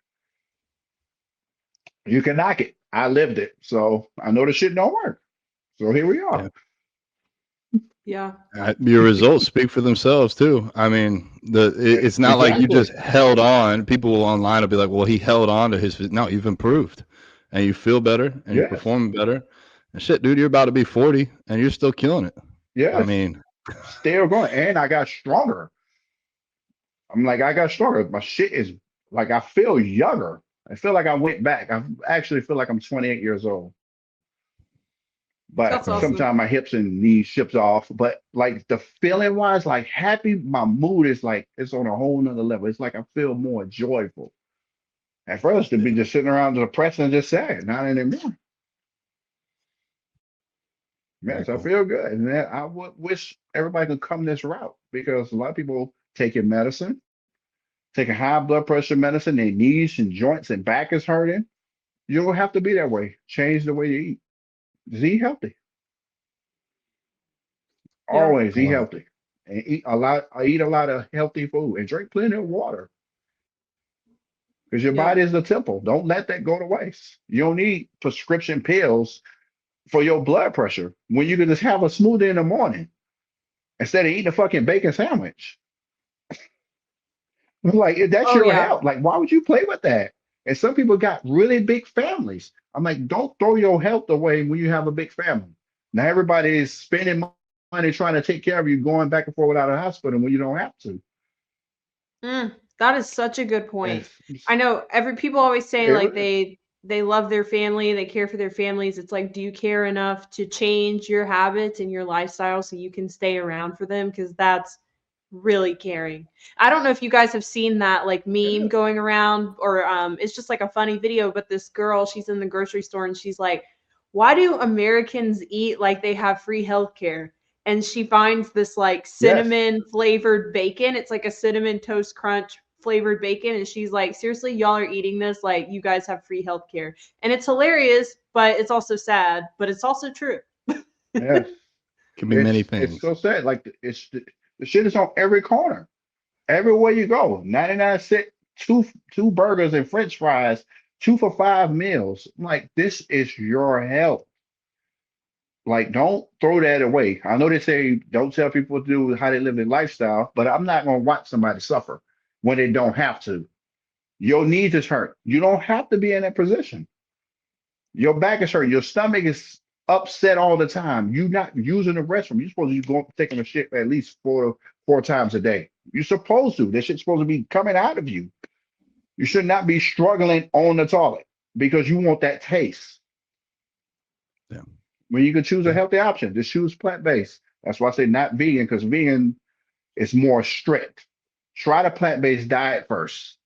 You can knock it. I lived it. So I know the shit don't work. So here we are. Yeah. Your results speak for themselves too. I mean, it's not like you just held on. People online will be like, well, he held on to his. No, you've improved and you feel better and you're performing better. And shit, dude, you're about to be 40 and you're still killing it. Yeah. I mean, still going. And I got stronger. I'm like, I got stronger. My shit is like, I feel younger. I feel like I went back. I actually feel like I'm 28 years old. But sometimes my hips and knees ships off. But like the feeling wise, like happy, my mood is like it's on a whole nother level. It's like I feel more joyful. At first, to be just sitting around depressed and just sad, not anymore. Yes, I feel good. And I would wish everybody could come this route because a lot of people taking medicine, taking high blood pressure medicine, their knees and joints and back is hurting. You don't have to be that way. Change the way you eat. Just eat healthy. Always eat healthy. And eat a lot. I eat a lot of healthy food and drink plenty of water. Because your body is a temple. Don't let that go to waste. You don't need prescription pills for your blood pressure when you can just have a smoothie in the morning instead of eating a fucking bacon sandwich. Like that's your health. Like, why would you play with that? And some people got really big families. I'm like, don't throw your health away when you have a big family. Now everybody is spending money trying to take care of you, going back and forth without a hospital when you don't have to. That is such a good point. I know people always say like they love their family, they care for their families. It's like, do you care enough to change your habits and your lifestyle so you can stay around for them? Because that's really caring. I don't know if you guys have seen that like meme going around, or it's just like a funny video, but this girl, she's in the grocery store and she's like, why do Americans eat like they have free healthcare? And she finds this like cinnamon flavored bacon. It's like a cinnamon toast crunch flavored bacon. And she's like, seriously, y'all are eating this like you guys have free healthcare. And it's hilarious, but it's also sad, but it's also true. Yes. Can be many things. It's so sad. Like the shit is on every corner. Everywhere you go. 99-cent, two burgers and French fries, 2 for $5 meals. I'm like, this is your health. Like, don't throw that away. I know they say don't tell people to do how they live their lifestyle, but I'm not gonna watch somebody suffer when they don't have to. Your knees is hurt. You don't have to be in that position. Your back is hurt. Your stomach is upset all the time. You're not using the restroom. You're supposed to be going taking a shit at least four times a day. You're supposed to. That shit's supposed to be coming out of you. You should not be struggling on the toilet because you want that taste. Yeah. When you can choose a healthy option, just choose plant-based. That's why I say not vegan, because vegan is more strict. Try the plant-based diet first.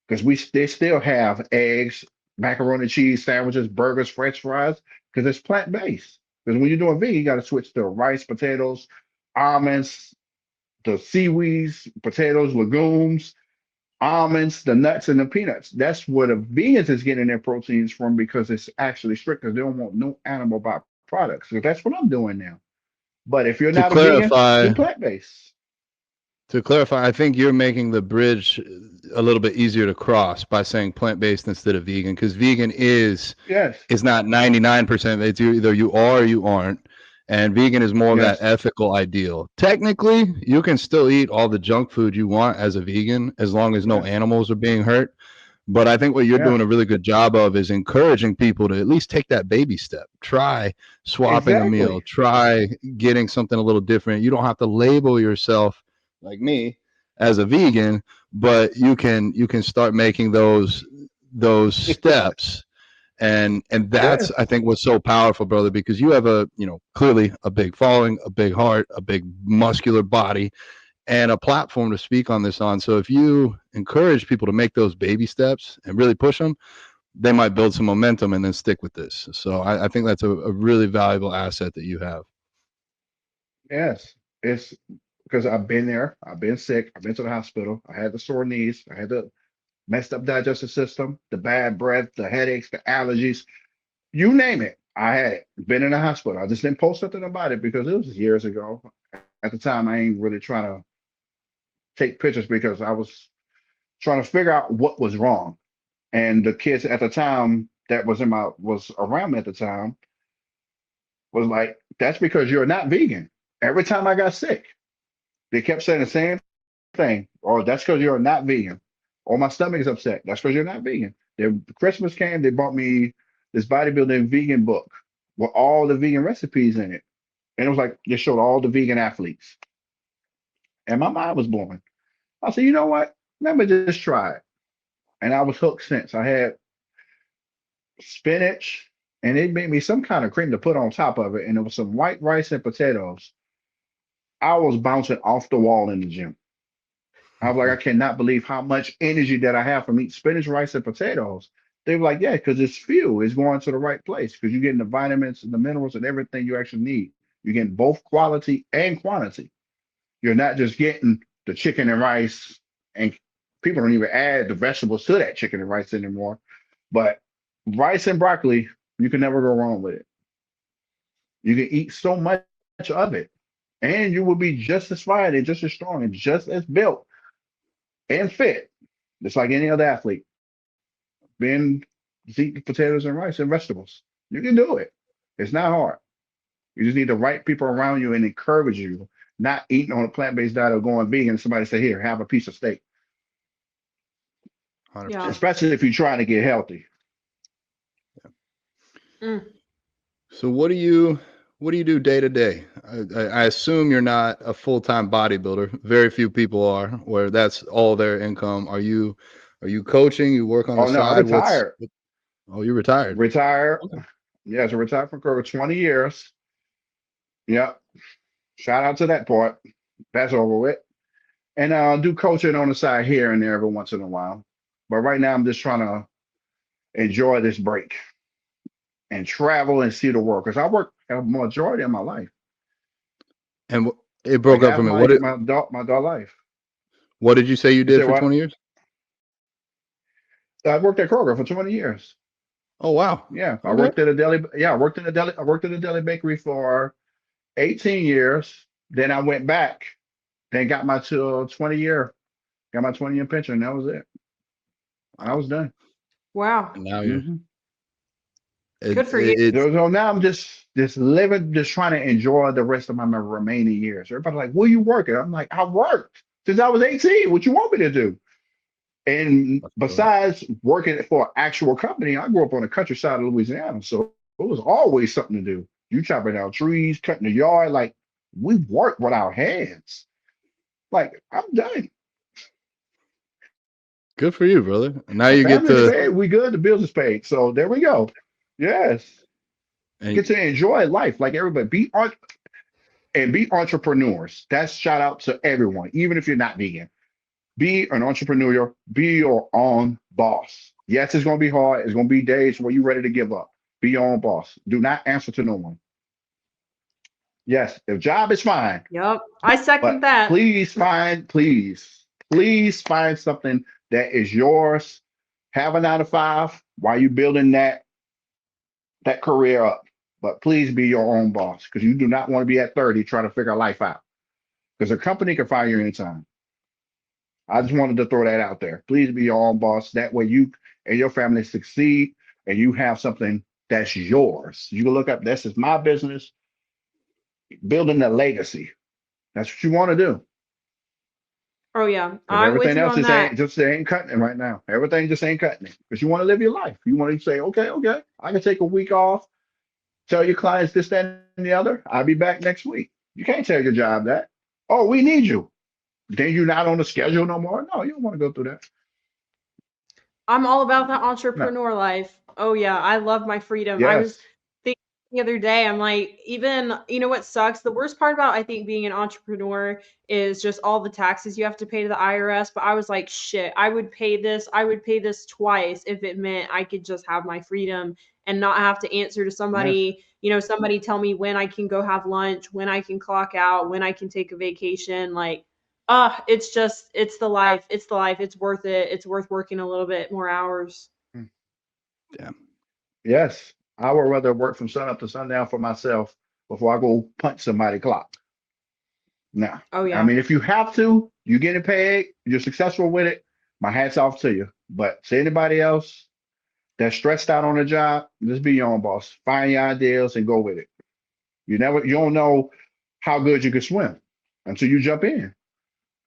Because they still have eggs, macaroni and cheese sandwiches, burgers, French fries, because it's plant-based. Because when you're doing vegan, you got to switch to rice, potatoes, almonds, the seaweeds, potatoes, legumes, almonds, the nuts, and the peanuts. That's where the vegans is getting their proteins from because it's actually strict because they don't want no animal byproducts. So that's what I'm doing now. But if you're not a vegan, do plant-based. To clarify, I think you're making the bridge a little bit easier to cross by saying plant-based instead of vegan, because vegan is Yes, not 99%. It's either you are or you aren't. And vegan is more of that yes, ethical ideal. Technically, you can still eat all the junk food you want as a vegan as long as no yes, animals are being hurt. But I think what you're yes, doing a really good job of is encouraging people to at least take that baby step. Try swapping a meal, exactly. try getting something a little different. You don't have to label yourself like me as a vegan, but you can start making those steps. And that's, Yes, I think, what's so powerful, brother, because you have clearly a big following, a big heart, a big muscular body, and a platform to speak on this on. So if you encourage people to make those baby steps and really push them, they might build some momentum and then stick with this. So I think that's a really valuable asset that you have. yes. It's because I've been there. I've been sick. I've been to the hospital. I had the sore knees. I had the messed up digestive system, the bad breath, the headaches, the allergies. You name it. I had it. Been in the hospital. I just didn't post something about it because it was years ago. At the time, I ain't really trying to take pictures because I was trying to figure out what was wrong. And the kids at the time that was around me at the time was like, "That's because you're not vegan." Every time I got sick, they kept saying the same thing. Or that's because you're not vegan. Or my stomach is upset. That's because you're not vegan. Then Christmas came, they bought me this bodybuilding vegan book with all the vegan recipes in it. And it was like they showed all the vegan athletes. And my mind was blown. I said, you know what? Let me just try it. And I was hooked since. I had spinach and it made me some kind of cream to put on top of it. And it was some white rice and potatoes. I was bouncing off the wall in the gym. I was like, I cannot believe how much energy that I have from eating spinach, rice, and potatoes. They were like, yeah, because it's fuel. It's going to the right place because you're getting the vitamins and the minerals and everything you actually need. You're getting both quality and quantity. You're not just getting the chicken and rice, and people don't even add the vegetables to that chicken and rice anymore. But rice and broccoli, you can never go wrong with it. You can eat so much of it, and you will be just as fine and just as strong and just as built and fit, just like any other athlete. Being eating potatoes and rice and vegetables. You can do it. It's not hard. You just need the right people around you and encourage you, not eating on a plant-based diet or going vegan. And somebody say, here, have a piece of steak, Yeah. 100%. especially if you're trying to get healthy. Mm. So what do you do day to day? I assume you're not a full-time bodybuilder. Very few people are, where that's all their income. Are you coaching? You work on the Oh no, I side? retired. Oh, you're retired. Retired. Okay. Yeah, so retired from Kroger 20 years. Yep. Shout out to that part. That's over with. And do coaching on the side here and there every once in a while. But right now I'm just trying to enjoy this break and travel and see the world. Because I work a majority of my life. And it Like broke up half for of me. my adult life. What did you say you You did say for what? 20 years? I worked at Kroger for 20 years. Oh, wow. Yeah, I Okay. worked at a deli. Yeah, I worked in a deli. I worked at a deli bakery for 18 years. Then I went back. Then got my 20 year. Got my 20-year pension. That was it. I Wow. was done. Wow. And now you're hmm Good it, for you. it it's So now I'm just living, just trying to enjoy the rest of my remaining years. Everybody's like, "Where you working?" I'm like, "I worked since I was 18. What you want me to do?" And besides working for an actual company, I grew up on the countryside of Louisiana, so it was always something to do. You chopping down trees, cutting the yard, like we work with our hands. Like I'm done. good for you, brother. And now The you get family's to paid. We good. The bills is paid. So there we go. Yes, get and to enjoy life like everybody. Be entrepreneurs. That's shout out to everyone, even if you're not vegan. Be an entrepreneur. Be your own boss. Yes, it's going to be hard. It's going to be days where you're ready to give up. Be your own boss. Do not answer to no one. Yes, if job is fine, Yep. I second but that. please find something that is yours. Have a 9 to 5 while you building that career up. But please be your own boss because you do not want to be at 30 trying to figure life out because a company can fire you anytime. I just wanted to throw that out there. Please be your own boss. That way you and your family succeed and you have something that's yours. You can look up, this is my business, building a legacy. That's what you want to do. Oh yeah, Because I'm with everything you else on that. just ain't cutting it right now. Everything just ain't cutting it. Because you want to live your life. You want to say, okay, I can take a week off, tell your clients this, that, and the other. I'll be back next week. You can't tell your job that. Oh, we need you. Then you're not on the schedule no more. No, you don't want to go through that. I'm all about that No. entrepreneur life. Oh yeah, I love my freedom. I was Yes. thinking the other day, I'm like, even you know what sucks? The worst part about I think being an entrepreneur is just all the taxes you have to pay to the IRS. But I was like, shit, I would pay this. I would pay this twice if it meant I could just have my freedom and not have to answer to Yes. somebody, somebody tell me when I can go have lunch, when I can clock out, when I can take a vacation. Like, it's the life. It's the life. It's worth it. It's worth working a little bit more hours. Yeah. Yes. I would rather work from sun up to sundown for myself before I go punch somebody clock. Now, Oh I yeah. mean, if you have to, you getting paid, you're successful with it. My hat's off to you. But to anybody else that's stressed out on a job, just be your own boss. Find your ideas and go with it. You don't know how good you can swim until you jump in.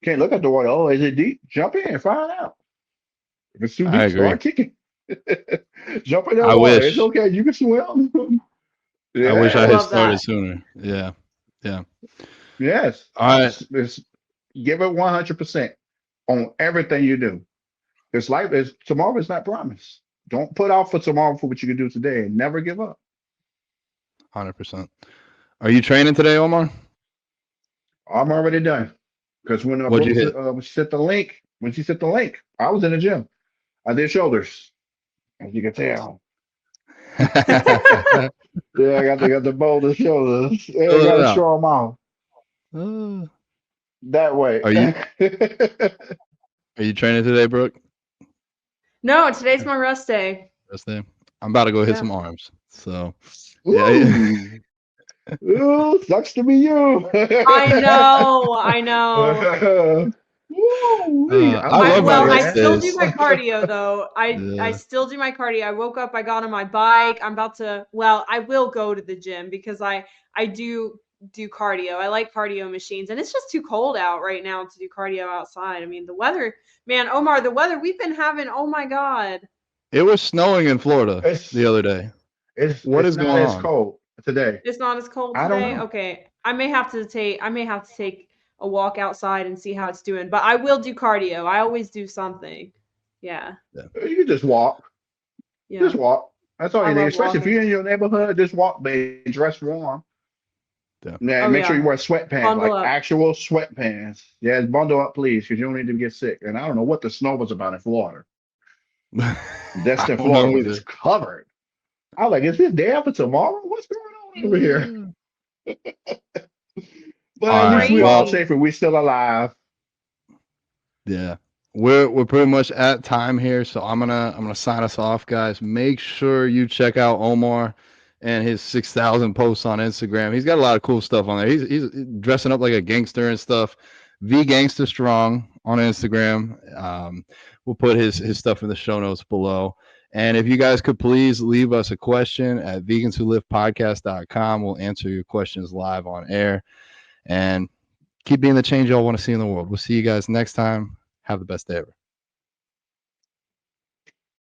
Can't look at the water. Oh, is it deep? Jump in, find out. If it's too I deep, agree. start kicking. Jump in that I water. It's wish. okay. You can swim. I wish I I had Yes. love started that. sooner. Yeah. Yeah. Yes. All right. Give it 100% on everything you do. It's life is tomorrow is not promised. Don't put off for tomorrow for what you can do today and never give up. 100%. Are you training today, Omar? I'm already done. Because What'd you hit? when she sent the link, I was in the gym. I did shoulders, as you can tell. Yeah, I got the boulder shoulders. Yeah, I Fill got it a out. strong mouth Uh, that way. are you training today, Brooke? No, today's my rest day. Rest day. I'm about to go hit Yeah. some arms. So yeah. Ooh, ooh, sucks to be you. I know. I know. Woo-wee. I'm I with I love my well, somebody, I rest man. still do days. my cardio though. I Yeah. still do my cardio. I woke up, I got on my bike. I'm about to well, I will go to the gym because I do cardio. I like cardio machines and it's just too cold out right now to do cardio outside. I mean, the weather, man, Omar, the weather we've been having, oh my God. It was snowing in Florida the It's other day. What it's is not going as on? cold today. It's not as cold I don't today. know. Okay. I may have to take a walk outside and see how it's doing, but I will do cardio. I always do something. Yeah. Yeah. You can just walk. Just Yeah. walk. That's all I you need. love Especially if walking. you're in your neighborhood, just walk, babe. Dress warm. Yeah. Yeah, Oh make sure you yeah. wear sweatpants, Bundle like up. actual sweatpants. Yeah, bundle up, please, because you don't need to get sick. And I don't know what the snow was about in Florida. I Destin, don't know. Florida, we was covered. I was like, is this day after tomorrow? What's going on over here? But All at least right. we all Well, Crazy. safe and we still alive. yeah. We're pretty much at time here, so I'm gonna sign us off, guys. Make sure you check out Omar and his 6,000 posts on Instagram. He's got a lot of cool stuff on there. He's dressing up like a gangster and stuff. V Gangster Strong on Instagram. We'll put his stuff in the show notes below. And if you guys could please leave us a question at veganswholivepodcast.com. We'll answer your questions live on air. And keep being the change y'all want to see in the world. We'll see you guys next time. Have the best day ever.